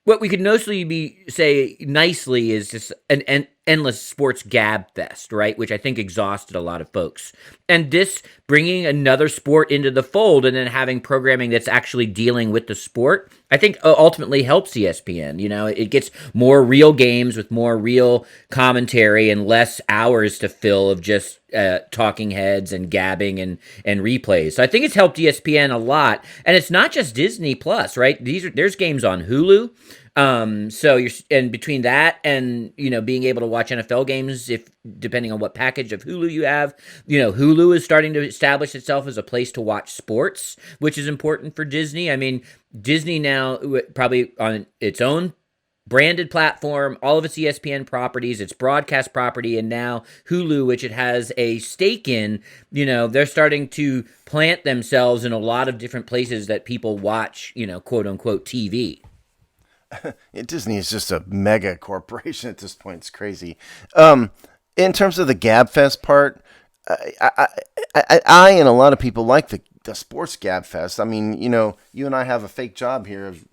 what we could mostly say nicely is just an endless sports gab fest, right? Which I think exhausted a lot of folks. And this bringing another sport into the fold and then having programming that's actually dealing with the sport, I think ultimately helps ESPN. It gets more real games with more real commentary and less hours to fill of just talking heads and gabbing and replays. So I think it's helped ESPN a lot. And it's not just Disney Plus, right? There's games on Hulu. And between that and, being able to watch NFL games, depending on what package of Hulu you have, Hulu is starting to establish itself as a place to watch sports, which is important for Disney. I mean, Disney now probably on its own branded platform, all of its ESPN properties, its broadcast property, and now Hulu, which it has a stake in, they're starting to plant themselves in a lot of different places that people watch, quote unquote TV. Disney is just a mega corporation at this point. It's crazy. In terms of the GabFest part, I and a lot of people like the sports gab fest. I mean, you and I have a fake job here of,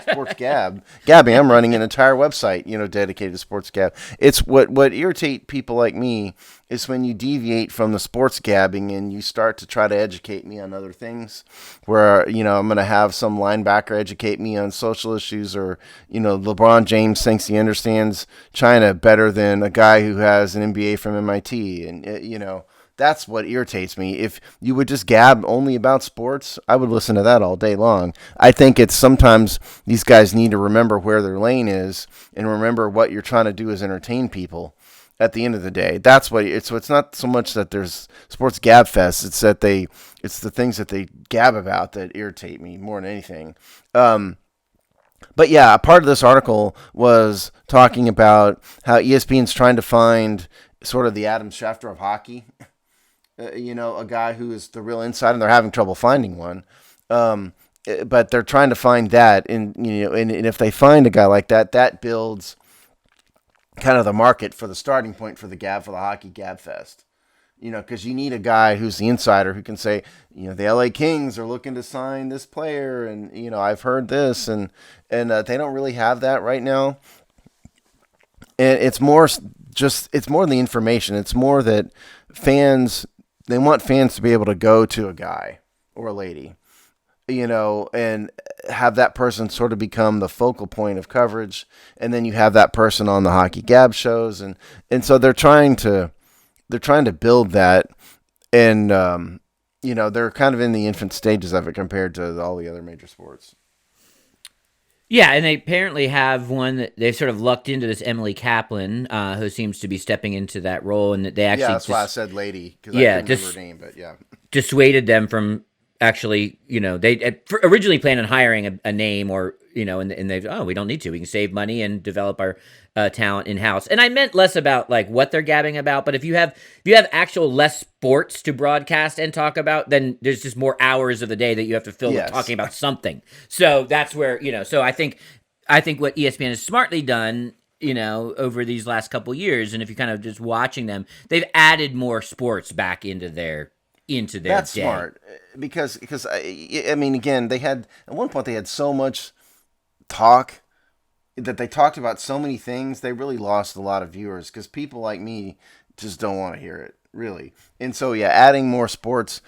sports gabbing. I'm running an entire website, dedicated to sports gab. It's what irritate people like me is when you deviate from the sports gabbing and you start to try to educate me on other things where, I'm going to have some linebacker educate me on social issues or, LeBron James thinks he understands China better than a guy who has an MBA from MIT. And, that's what irritates me. If you would just gab only about sports, I would listen to that all day long. I think it's sometimes these guys need to remember where their lane is and remember what you're trying to do is entertain people at the end of the day. That's what it's not so much that there's sports gab fest. It's that it's the things that they gab about that irritate me more than anything. But yeah, a part of this article was talking about how ESPN's trying to find sort of the Adam Schefter of hockey. A guy who is the real insider, and they're having trouble finding one. But they're trying to find that, and if they find a guy like that, that builds kind of the market for the starting point for the hockey gab fest. Because you need a guy who's the insider who can say, the LA Kings are looking to sign this player, and I've heard this, and they don't really have that right now. And it's more the information. It's more that they want fans to be able to go to a guy or a lady, and have that person sort of become the focal point of coverage. And then you have that person on the hockey gab shows. And so they're trying to build that. And, they're kind of in the infant stages of it compared to all the other major sports. Yeah, and they apparently have one that they've sort of lucked into, this Emily Kaplan, who seems to be stepping into that role, and they actually why I said lady, because I couldn't remember her name, but yeah, dissuaded them from actually, they originally planned on hiring a name or, and they we don't need to. We can save money and develop our talent in house. And I meant less about like what they're gabbing about, but if you have actual less sports to broadcast and talk about, then there's just more hours of the day that you have to fill with talking about something. So that's where so I think what ESPN has smartly done, over these last couple years, and if you're kind of just watching them, they've added more sports back into their That's day. Smart, because I mean, again, they had at one point they had so much talk that they talked about so many things, they really lost a lot of viewers because people like me just don't want to hear it, really. And so yeah, adding more sports,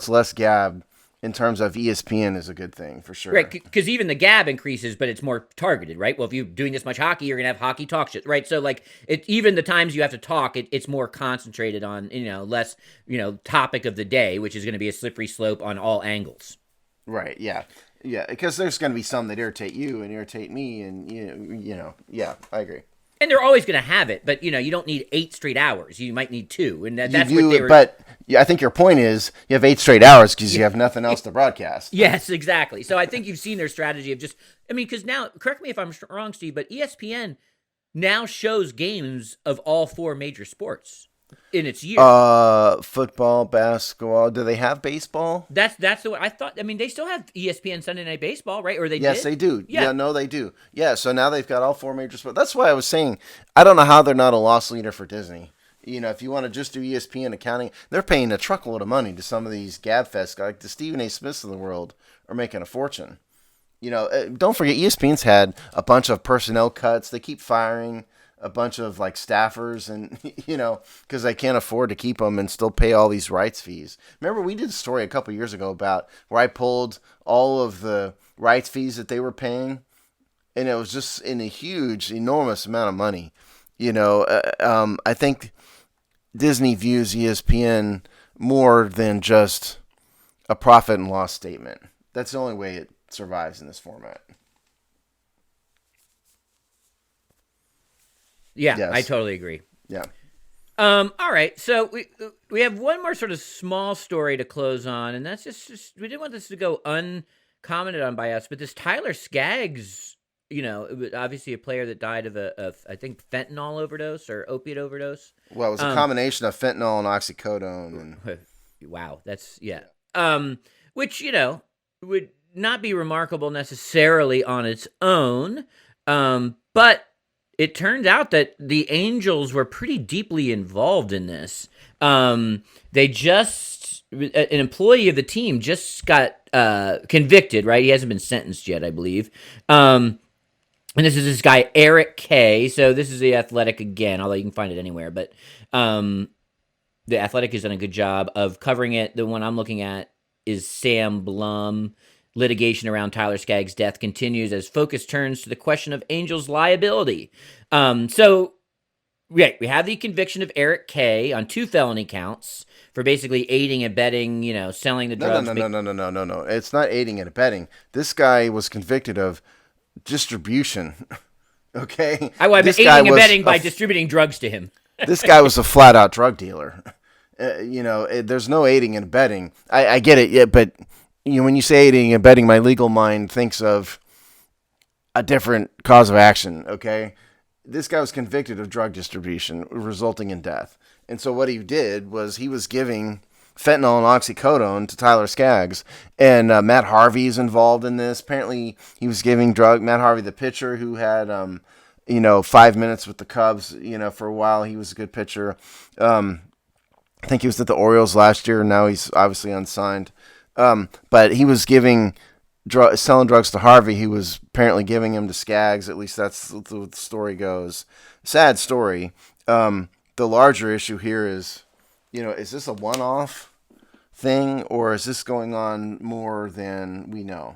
less gab in terms of ESPN is a good thing for sure. Right, because even the gab increases, but it's more targeted, right? Well, if you're doing this much hockey, you're gonna have hockey talk shit, right? So like, even the times you have to talk, it's more concentrated on less topic of the day, which is going to be a slippery slope on all angles. Right. Yeah. Yeah. Because there's going to be some that irritate you and irritate me, and yeah, I agree. And they're always going to have it, but you don't need 8 straight hours. You might need 2, and that's you what do, they were. but I think your point is you have 8 straight hours because you have nothing else to broadcast. Yes, exactly. So I think you've seen their strategy of because now, correct me if I'm wrong, Steve, but ESPN now shows games of all 4 major sports in its year. Football, basketball. Do they have baseball? That's the way I thought. I mean, they still have ESPN Sunday Night Baseball, right? Or they Yes, did? they do. Yeah. Yeah, no, they do. Yeah, so now they've got all 4 major sports. That's why I was saying I don't know how they're not a loss leader for Disney. If you want to just do ESPN accounting, they're paying a truckload of money to some of these GabFest guys, like the Stephen A. Smiths of the world, are making a fortune. Don't forget ESPN's had a bunch of personnel cuts. They keep firing a bunch of like staffers, and because they can't afford to keep them and still pay all these rights fees. Remember, we did a story a couple years ago about where I pulled all of the rights fees that they were paying, and it was just in a huge, enormous amount of money. I think Disney views ESPN more than just a profit and loss statement. That's the only way it survives in this format. Yeah, Yes. I totally agree. Yeah. All right, so we have one more sort of small story to close on, and that's just we didn't want this to go uncommented on by us, but this Tyler Skaggs, it was obviously a player that died of I think fentanyl overdose or opiate overdose. Well, it was a combination of fentanyl and oxycodone. And wow, that's which would not be remarkable necessarily on its own, but it turned out that the Angels were pretty deeply involved in this. An employee of the team just got convicted, right? He hasn't been sentenced yet, I believe. And this is this guy, Eric K. So this is The Athletic again, although you can find it anywhere. But The Athletic has done a good job of covering it. The one I'm looking at is Sam Blum. Litigation around Tyler Skaggs' death continues as focus turns to the question of Angels' liability. So we have the conviction of Eric K. on 2 felony counts for basically aiding and abetting, selling the drugs. No. It's not aiding and abetting. This guy was convicted of distribution. Okay? I was aiding and abetting by distributing drugs to him. This guy was a flat-out drug dealer. There's no aiding and abetting. I get it, yeah, but when you say aiding and abetting, my legal mind thinks of a different cause of action, okay? This guy was convicted of drug distribution resulting in death. And so what he did was he was giving fentanyl and oxycodone to Tyler Skaggs. And Matt Harvey's involved in this. Apparently he was giving Matt Harvey, the pitcher who had, 5 minutes with the Cubs, for a while. He was a good pitcher. I think he was at the Orioles last year. Now he's obviously unsigned. But he was selling drugs to Harvey. He was apparently giving them to Skaggs. At least that's what the story goes. Sad story. The larger issue here is, is this a one-off thing, or is this going on more than we know?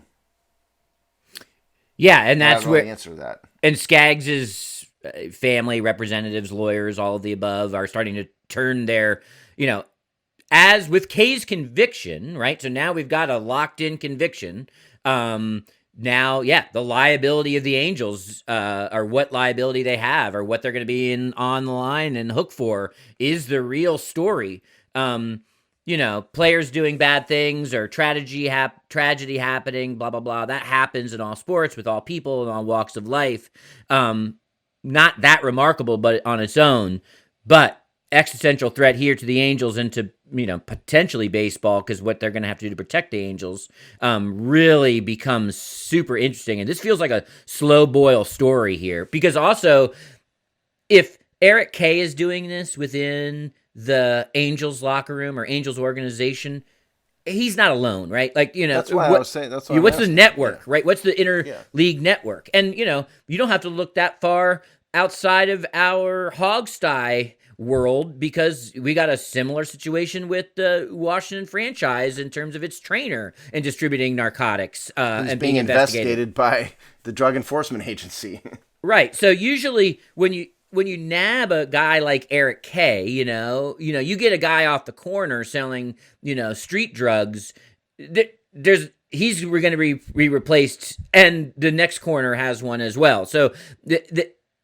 Yeah, and that's where where answer that. And Skaggs' family, representatives, lawyers, all of the above are starting to turn their, as with K's conviction, right? So now we've got a locked-in conviction. Now, the liability of the Angels, or what liability they have, or what they're going to be on the line and hook for, is the real story. Players doing bad things or tragedy happening, blah, blah, blah. That happens in all sports with all people and all walks of life. Not that remarkable, but on its own. But existential threat here to the Angels and to, potentially baseball, because what they're going to have to do to protect the Angels really becomes super interesting. And this feels like a slow boil story here, because also if Eric K is doing this within the Angels locker room or Angels organization, he's not alone, right? Like, that's why I was saying. That's why what's the network, right? What's the inter-league network? And, you don't have to look that far outside of our Hogsty world, because we got a similar situation with the Washington franchise in terms of its trainer and distributing narcotics and being investigated by the Drug Enforcement Agency. Right. So usually when you nab a guy like Eric K, you get a guy off the corner selling, street drugs. He's going to be replaced, and the next corner has one as well. So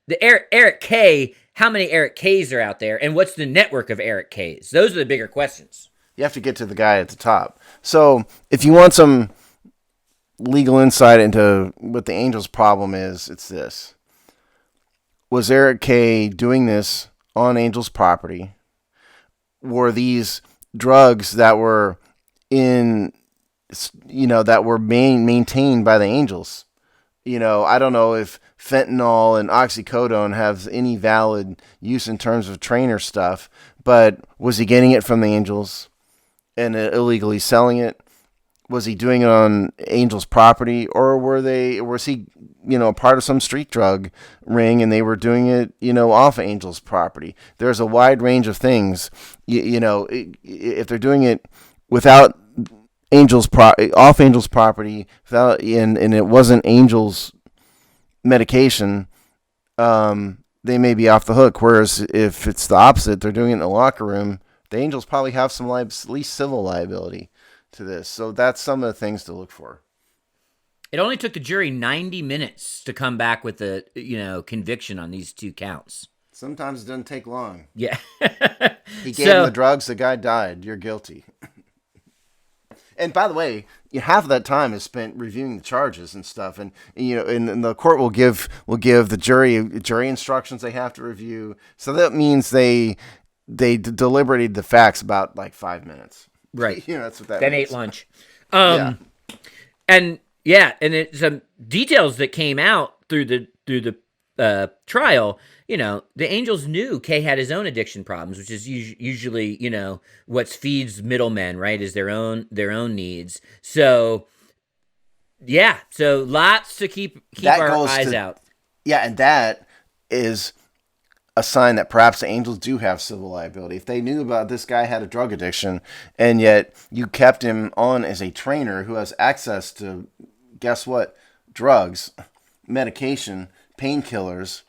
the Eric K. How many Eric K's are out there, and what's the network of Eric K's? Those are the bigger questions. You have to get to the guy at the top. So if you want some legal insight into what the Angels' problem is, it's this. Was Eric K. doing this on Angels' property? Were these drugs that were maintained by the Angels? I don't know if fentanyl and oxycodone have any valid use in terms of trainer stuff, but was he getting it from the Angels and illegally selling it? Was he doing it on Angels' property, or was he, a part of some street drug ring and they were doing it, off Angels' property? There's a wide range of things. If they're doing it without off Angels' property, without and it wasn't Angels' medication, they may be off the hook. Whereas if it's the opposite, they're doing it in the locker room, the Angels probably have some at least civil liability to this. So that's some of the things to look for. It only took the jury 90 minutes to come back with a conviction on these 2 counts. Sometimes it doesn't take long. Yeah. He gave him the drugs, the guy died. You're guilty. And by the way, half of that time is spent reviewing the charges and stuff, and and the court will give the jury instructions they have to review. So that means they deliberated the facts about like 5 minutes. Right. That's what that then means. Ate lunch. And it's some details that came out through the trial. The Angels knew Kay had his own addiction problems, which is usually what feeds middlemen, right? Is their own needs. So lots to keep our eyes out. Yeah, and that is a sign that perhaps the Angels do have civil liability. If they knew about this guy had a drug addiction, and yet you kept him on as a trainer who has access to, guess what, drugs, medication, painkillers,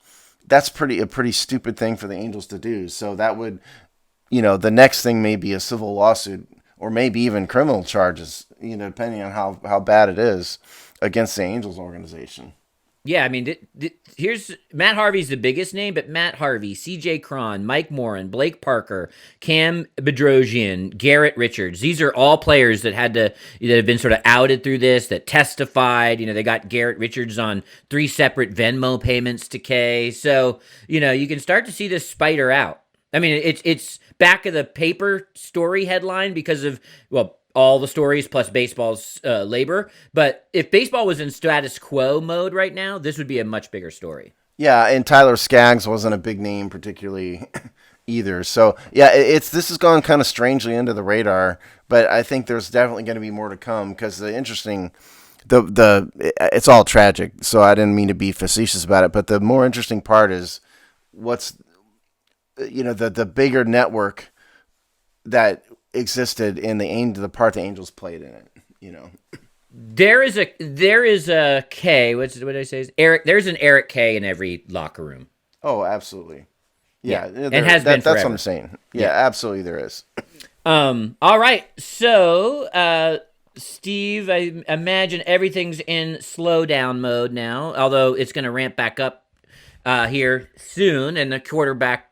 that's a pretty stupid thing for the Angels to do. So that would, the next thing may be a civil lawsuit or maybe even criminal charges, depending on how bad it is against the Angels organization. Yeah, I mean, here's Matt Harvey's the biggest name, but Matt Harvey, C.J. Cron, Mike Morin, Blake Parker, Cam Bedrosian, Garrett Richards. These are all players that that have been sort of outed through this, that testified. They got Garrett Richards on 3 separate Venmo payments to Kay. So, you can start to see this spider out. I mean, it's back of the paper story headline because of, all the stories plus baseball's labor. But if baseball was in status quo mode right now, this would be a much bigger story. Yeah, and Tyler Skaggs wasn't a big name particularly either. So, yeah, this has gone kind of strangely under the radar, but I think there's definitely going to be more to come because it's all tragic, so I didn't mean to be facetious about it, but the more interesting part is what's, the bigger network that existed in the part the Angels played in it, There is a K. What did I say? Eric. There's an Eric K in every locker room. Oh, absolutely. Yeah, and has been forever. That's what I'm saying. Yeah, absolutely, there is. All right. So, Steve, I imagine everything's in slow down mode now. Although it's going to ramp back up here soon, and the quarterback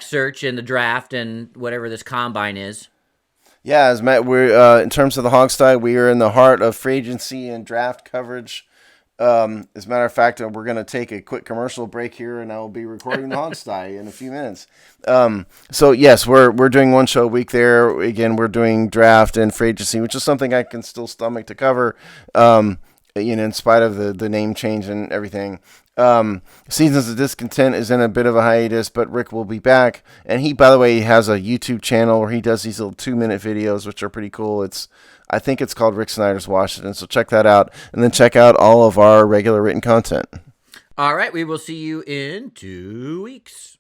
search and the draft and whatever this combine is. Yeah, as Matt, we're in terms of the Hogstye, we are in the heart of free agency and draft coverage. As a matter of fact, we're going to take a quick commercial break here, and I will be recording the Hogstye in a few minutes. So yes, we're doing one show a week there. Again, we're doing draft and free agency, which is something I can still stomach to cover. In spite of the name change and everything. Seasons of Discontent is in a bit of a hiatus, but Rick will be back. And he, by the way, has a YouTube channel where he does these little 2-minute videos, which are pretty cool. I think it's called Rick Snyder's Washington. So check that out. And then check out all of our regular written content. All right. We will see you in 2 weeks.